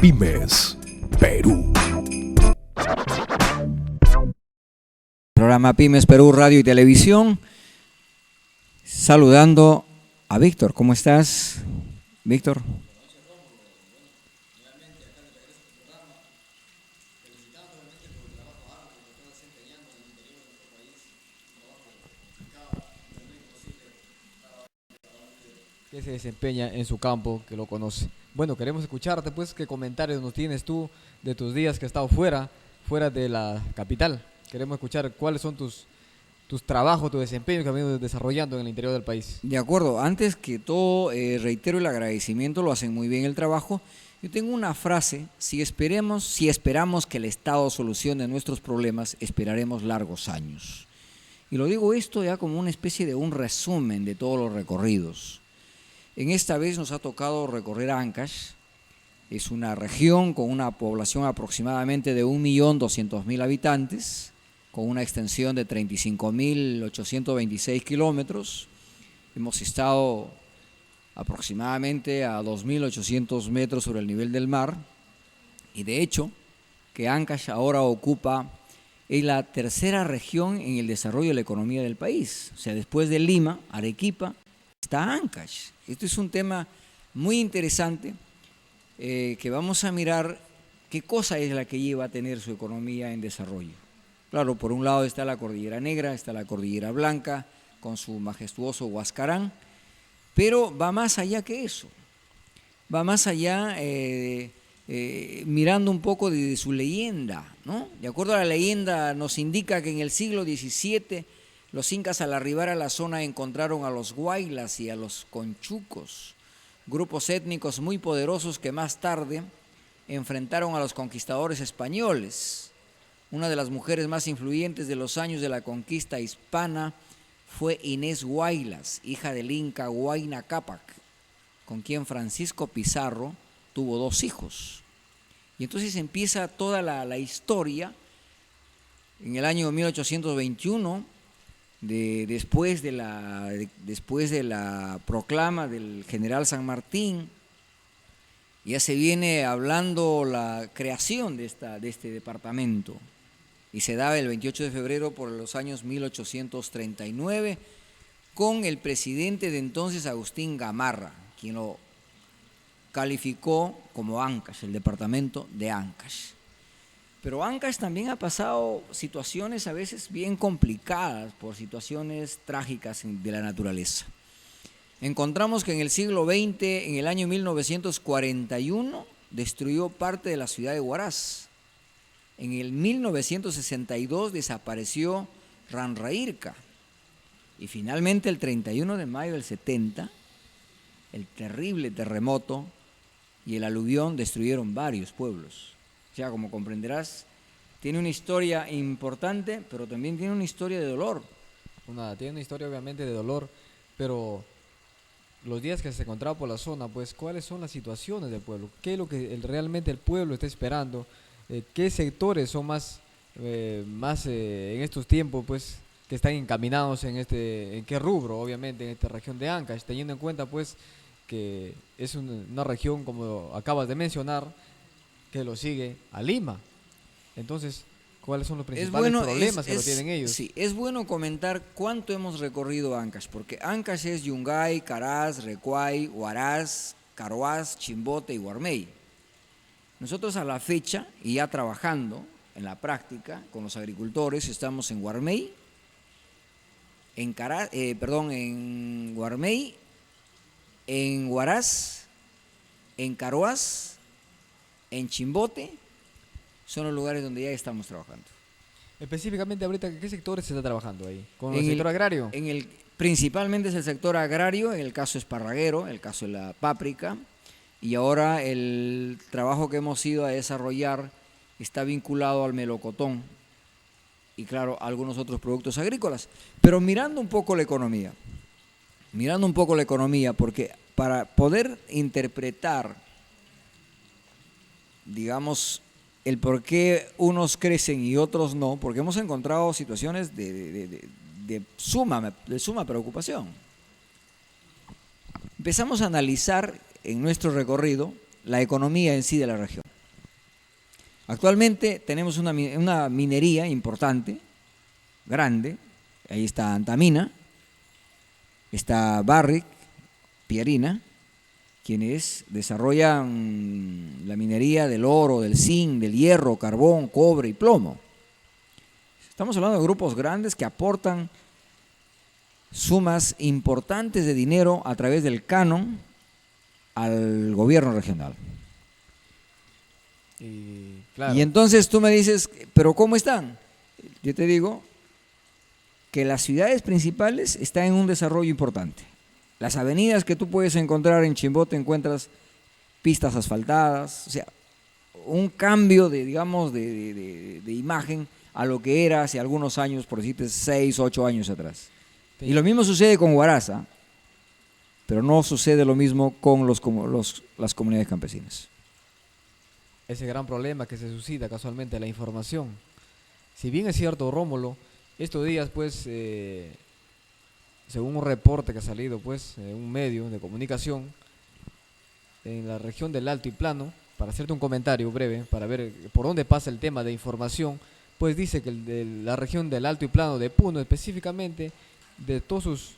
Pymes Perú. Programa Pymes Perú, Radio y Televisión. Saludando a Víctor. ¿Cómo estás, Víctor? Que se desempeña en su campo, que lo conoce. Bueno, queremos escucharte, pues, ¿qué comentarios nos tienes tú de tus días que has estado fuera de la capital? Queremos escuchar cuáles son tus trabajos, tu desempeño que has venido desarrollando en el interior del país. De acuerdo, antes que todo reitero el agradecimiento, lo hacen muy bien el trabajo. Yo tengo una frase: si esperamos que el Estado solucione nuestros problemas, esperaremos largos años. Y lo digo esto ya como una especie de un resumen de todos los recorridos. En esta vez nos ha tocado recorrer Ancash. Es una región con una población aproximadamente de 1.200.000 habitantes, con una extensión de 35.826 kilómetros. Hemos estado aproximadamente a 2.800 metros sobre el nivel del mar, y de hecho que Ancash ahora ocupa la tercera región en el desarrollo de la economía del país. O sea, después de Lima, Arequipa, está Ancash. Esto es un tema muy interesante que vamos a mirar qué cosa es la que lleva a tener su economía en desarrollo. Claro, por un lado está la Cordillera Negra, está la Cordillera Blanca con su majestuoso Huascarán, pero va más allá que eso. Va más allá mirando un poco de su leyenda, ¿no? De acuerdo a la leyenda, nos indica que en el siglo XVII los incas, al arribar a la zona, encontraron a los huaylas y a los conchucos, grupos étnicos muy poderosos que más tarde enfrentaron a los conquistadores españoles. Una de las mujeres más influyentes de los años de la conquista hispana fue Inés Huaylas, hija del inca Huayna Cápac, con quien Francisco Pizarro tuvo 2 hijos. Y entonces empieza toda la historia en el año 1821, después de la proclama del general San Martín. Ya se viene hablando la creación de este departamento, y se daba el 28 de febrero por los años 1839 con el presidente de entonces, Agustín Gamarra, quien lo calificó como Ancash, el departamento de Ancash. Pero Ancash también ha pasado situaciones a veces bien complicadas por situaciones trágicas de la naturaleza. Encontramos que en el siglo XX, en el año 1941, destruyó parte de la ciudad de Huaraz. En el 1962 desapareció Ranraírca. Y finalmente el 31 de mayo del 70, el terrible terremoto y el aluvión destruyeron varios pueblos. O sea, como comprenderás, tiene una historia importante, pero también tiene una historia de dolor. Tiene una historia obviamente de dolor, pero los días que se encontraba por la zona, pues, ¿cuáles son las situaciones del pueblo? ¿Qué es lo que realmente el pueblo está esperando? ¿Qué sectores son más en estos tiempos, pues, que están encaminados en qué rubro, obviamente, en esta región de Ancash, teniendo en cuenta, pues, que es una región, como acabas de mencionar, que lo sigue a Lima? Entonces, ¿cuáles son los principales problemas que lo tienen ellos? Sí, es bueno comentar cuánto hemos recorrido Ancash, porque Ancash es Yungay, Caraz, Recuay, Huaraz, Caroaz, Chimbote y Guarmey. Nosotros a la fecha, y ya trabajando en la práctica con los agricultores, estamos en Guarmey, en Guarmey, en Huaraz, en Caroaz, en Chimbote. Son los lugares donde ya estamos trabajando. Específicamente ahorita, ¿qué sectores se está trabajando ahí? ¿Con el sector agrario? Principalmente es el sector agrario, en el caso esparraguero, en el caso de la páprica, y ahora el trabajo que hemos ido a desarrollar está vinculado al melocotón y, claro, a algunos otros productos agrícolas. Pero mirando un poco la economía, porque para poder interpretar, digamos, el por qué unos crecen y otros no, porque hemos encontrado situaciones de suma preocupación. Empezamos a analizar en nuestro recorrido la economía en sí de la región. Actualmente tenemos una minería importante, grande. Ahí está Antamina, está Barrick, Pierina, quienes desarrollan la minería del oro, del zinc, del hierro, carbón, cobre y plomo. Estamos hablando de grupos grandes que aportan sumas importantes de dinero a través del canon al gobierno regional. Y, claro, Y entonces tú me dices, ¿pero cómo están? Yo te digo que las ciudades principales están en un desarrollo importante. Las avenidas que tú puedes encontrar en Chimbote encuentras pistas asfaltadas, o sea, un cambio de, digamos, de imagen a lo que era hace algunos años, por decirte 6, 8 años atrás. sí. Y lo mismo sucede con Huaraz, pero no sucede lo mismo con las comunidades campesinas. Ese gran problema que se suscita casualmente, la información. Si bien es cierto, Rómulo, estos días, pues, según un reporte que ha salido, pues, un medio de comunicación, en la región del Alto y Plano, para hacerte un comentario breve, para ver por dónde pasa el tema de información, pues dice que la región del Alto y Plano de Puno específicamente, de todos sus,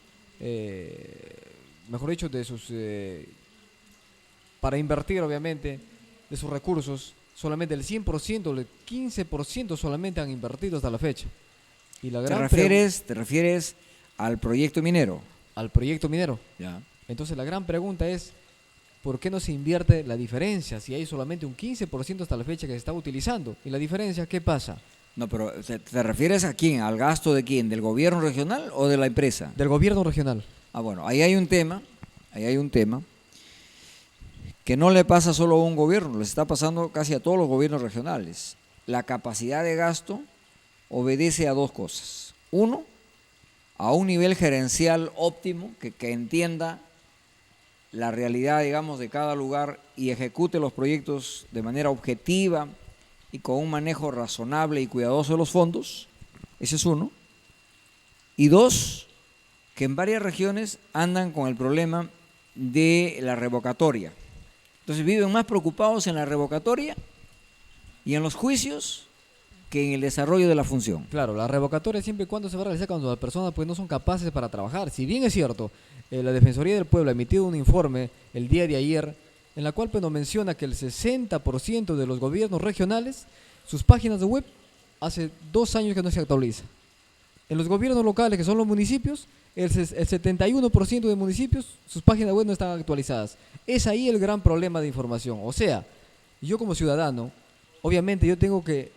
mejor dicho, de sus, para invertir obviamente, de sus recursos, solamente el 100%, el 15% solamente han invertido hasta la fecha. Y la gran ¿Te refieres al proyecto minero? al proyecto minero. Ya. Entonces la gran pregunta es, ¿por qué no se invierte la diferencia si hay solamente un 15% hasta la fecha que se está utilizando? ¿Y la diferencia qué pasa? No, pero ¿te refieres a quién? ¿Al gasto de quién? ¿Del gobierno regional o de la empresa? Del gobierno regional. Ah, bueno, ahí hay un tema que no le pasa solo a un gobierno, les está pasando casi a todos los gobiernos regionales. La capacidad de gasto obedece a dos cosas. Uno, a un nivel gerencial óptimo que entienda la realidad, digamos, de cada lugar y ejecute los proyectos de manera objetiva y con un manejo razonable y cuidadoso de los fondos. Ese es uno. Y dos, que en varias regiones andan con el problema de la revocatoria. Entonces viven más preocupados en la revocatoria y en los juicios que en el desarrollo de la función. Claro, la revocatoria siempre y cuando se va a realizar cuando las personas pues no son capaces para trabajar. Si bien es cierto, la Defensoría del Pueblo ha emitido un informe el día de ayer en la cual pues nos menciona que el 60% de los gobiernos regionales, sus páginas de web hace 2 años que no se actualiza. En los gobiernos locales, que son los municipios, el 71% de municipios, sus páginas web no están actualizadas. Es ahí el gran problema de información. O sea, yo como ciudadano, obviamente yo tengo que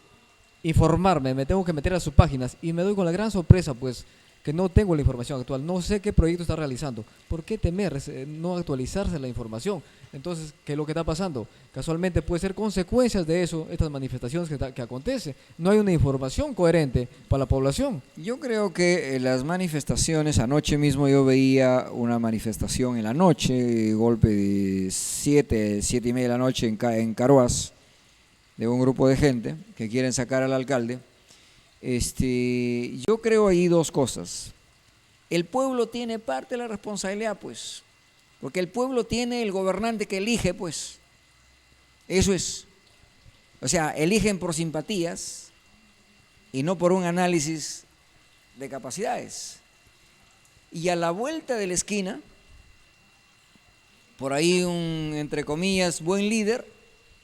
informarme, me tengo que meter a sus páginas y me doy con la gran sorpresa, pues, que no tengo la información actual, no sé qué proyecto está realizando. ¿Por qué temer no actualizarse la información? Entonces, ¿qué es lo que está pasando? Casualmente puede ser consecuencias de eso, estas manifestaciones que acontecen. No hay una información coherente para la población. Yo creo que las manifestaciones, anoche mismo yo veía una manifestación en la noche, golpe de 7:30 de la noche en Caruás, de un grupo de gente que quieren sacar al alcalde. Yo creo ahí dos cosas. El pueblo tiene parte de la responsabilidad, pues, porque el pueblo tiene el gobernante que elige, pues. Eso es. O sea, eligen por simpatías y no por un análisis de capacidades. Y a la vuelta de la esquina, por ahí un, entre comillas, buen líder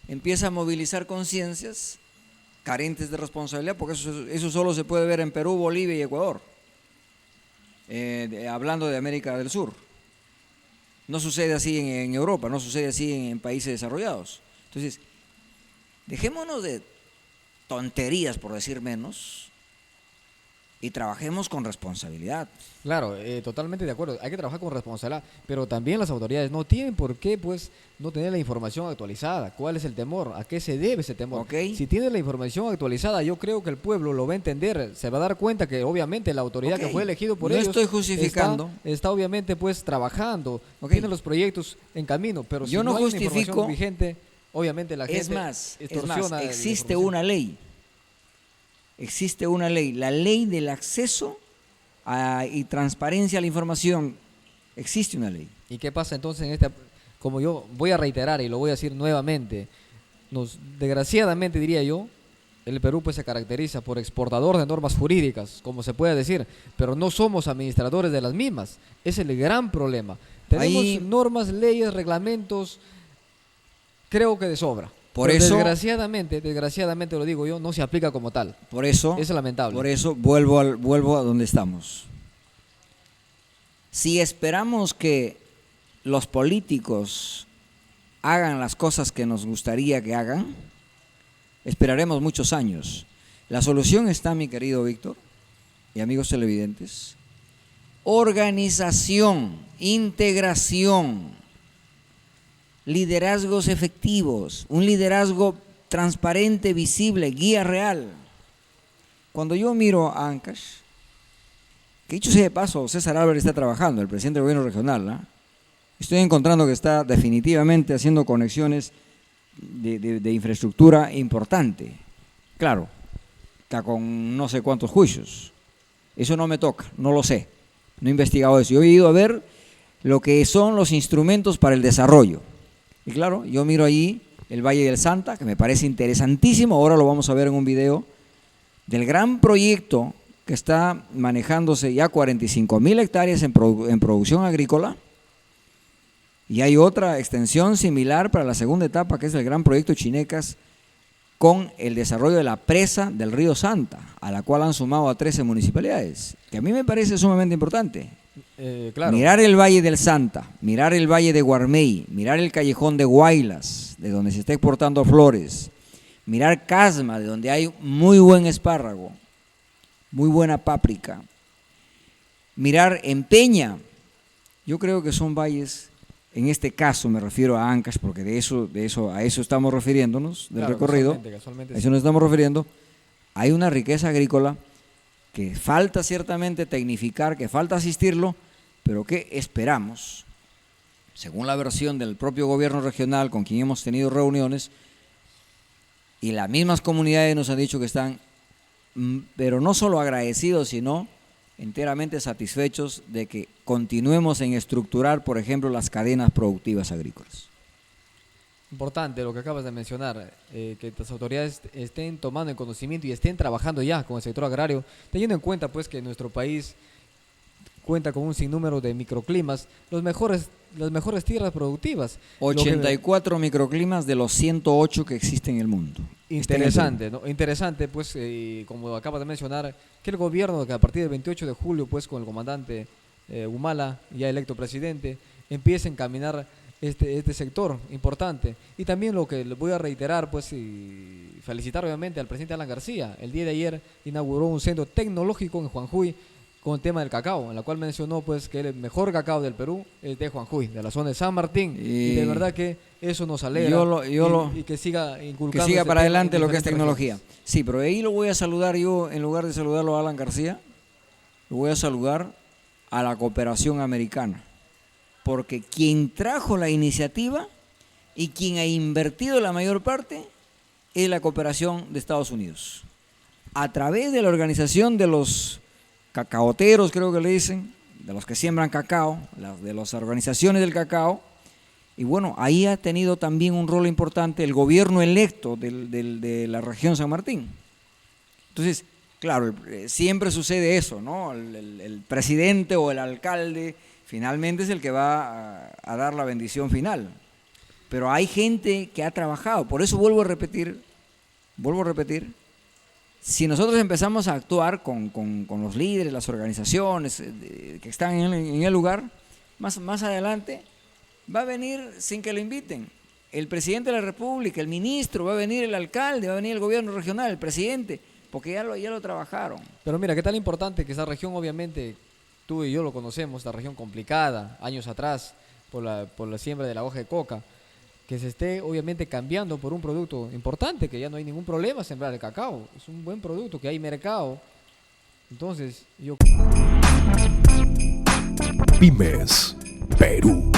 empieza a movilizar conciencias carentes de responsabilidad, porque eso solo se puede ver en Perú, Bolivia y Ecuador, hablando de América del Sur. No sucede así en Europa, no sucede así en países desarrollados. Entonces, dejémonos de tonterías, por decir menos, y trabajemos con responsabilidad. Claro, totalmente de acuerdo, hay que trabajar con responsabilidad, pero también las autoridades no tienen por qué, pues, no tener la información actualizada. ¿Cuál es el temor? ¿A qué se debe ese temor? Okay. Si tiene la información actualizada, yo creo que el pueblo lo va a entender, se va a dar cuenta que obviamente la autoridad que fue elegido por ellos estoy justificando. Está obviamente pues trabajando, tiene los proyectos en camino, pero si yo no hay una justifico, información vigente, obviamente la gente es más, extorsiona existe una ley. Existe una ley, la ley del acceso y transparencia a la información. Existe una ley. ¿Y qué pasa entonces como yo voy a reiterar y lo voy a decir nuevamente, desgraciadamente diría yo, el Perú pues se caracteriza por exportador de normas jurídicas, como se puede decir, pero no somos administradores de las mismas. Es el gran problema. Tenemos normas, leyes, reglamentos, creo que de sobra. Por pero eso, desgraciadamente lo digo yo, no se aplica como tal. Por eso, es lamentable. Por eso vuelvo a donde estamos. Si esperamos que los políticos hagan las cosas que nos gustaría que hagan, esperaremos muchos años. La solución está, mi querido Víctor y amigos televidentes: organización, integración, liderazgos efectivos, un liderazgo transparente, visible, guía real. Cuando yo miro a Ancash, que dicho sea de paso, César Álvarez está trabajando, el presidente del gobierno regional, ¿no? Estoy encontrando que está definitivamente haciendo conexiones de infraestructura importante. Claro, está con no sé cuántos juicios. Eso no me toca, no lo sé. No he investigado eso. Yo he ido a ver lo que son los instrumentos para el desarrollo. Y claro, yo miro allí el Valle del Santa, que me parece interesantísimo. Ahora lo vamos a ver en un video del gran proyecto que está manejándose ya 45.000 hectáreas en producción agrícola. Y hay otra extensión similar para la segunda etapa, que es el gran proyecto Chinecas, con el desarrollo de la presa del río Santa, a la cual han sumado a 13 municipalidades, que a mí me parece sumamente importante. Claro. Mirar el Valle del Santa, mirar el Valle de Guarmey, mirar el Callejón de Guaylas, de donde se está exportando flores, mirar Casma, de donde hay muy buen espárrago, muy buena páprica, mirar Empeña. Yo creo que son valles. En este caso me refiero a Ancash, porque a eso estamos refiriéndonos, del recorrido, casualmente a eso nos estamos refiriendo. Hay una riqueza agrícola que falta ciertamente tecnificar, que falta asistirlo, pero que esperamos, según la versión del propio gobierno regional con quien hemos tenido reuniones, y las mismas comunidades nos han dicho que están, pero no solo agradecidos, sino enteramente satisfechos de que continuemos en estructurar, por ejemplo, las cadenas productivas agrícolas. Importante lo que acabas de mencionar, que las autoridades estén tomando en conocimiento y estén trabajando ya con el sector agrario, teniendo en cuenta pues que nuestro país cuenta con un sinnúmero de microclimas, las mejores tierras productivas. 84 microclimas de los 108 que existen en el mundo. Interesante, ¿no? Interesante, pues, como acabas de mencionar, que el gobierno, que a partir del 28 de julio, pues, con el comandante Humala, ya electo presidente, empiece a encaminar este sector importante. Y también lo que le voy a reiterar, pues, y felicitar obviamente al presidente Alan García. El día de ayer inauguró un centro tecnológico en Juanjuy con el tema del cacao, en la cual mencionó pues que el mejor cacao del Perú es de Juanjuy, de la zona de San Martín, y de verdad que eso nos alegra y que siga inculcando, que siga para adelante lo que es tecnología. Sí, pero ahí lo voy a saludar yo, en lugar de saludarlo a Alan García, lo voy a saludar a la cooperación americana, porque quien trajo la iniciativa y quien ha invertido la mayor parte es la cooperación de Estados Unidos, a través de la organización de los cacaoteros, creo que le dicen, de los que siembran cacao, de las organizaciones del cacao. Y bueno, ahí ha tenido también un rol importante el gobierno electo de la región San Martín. Entonces, claro, siempre sucede eso, ¿no? El presidente o el alcalde finalmente es el que va a dar la bendición final. Pero hay gente que ha trabajado, por eso vuelvo a repetir, si nosotros empezamos a actuar con los líderes, las organizaciones que están en el lugar, más adelante va a venir sin que lo inviten el presidente de la República, el ministro, va a venir el alcalde, va a venir el gobierno regional, el presidente, porque ya lo trabajaron. Pero mira, qué tan importante que esa región, obviamente, tú y yo lo conocemos, esta región complicada, años atrás, por la siembra de la hoja de coca, que se esté obviamente cambiando por un producto importante, que ya no hay ningún problema sembrar el cacao, es un buen producto, que hay mercado. Entonces, yo... Pymes Perú.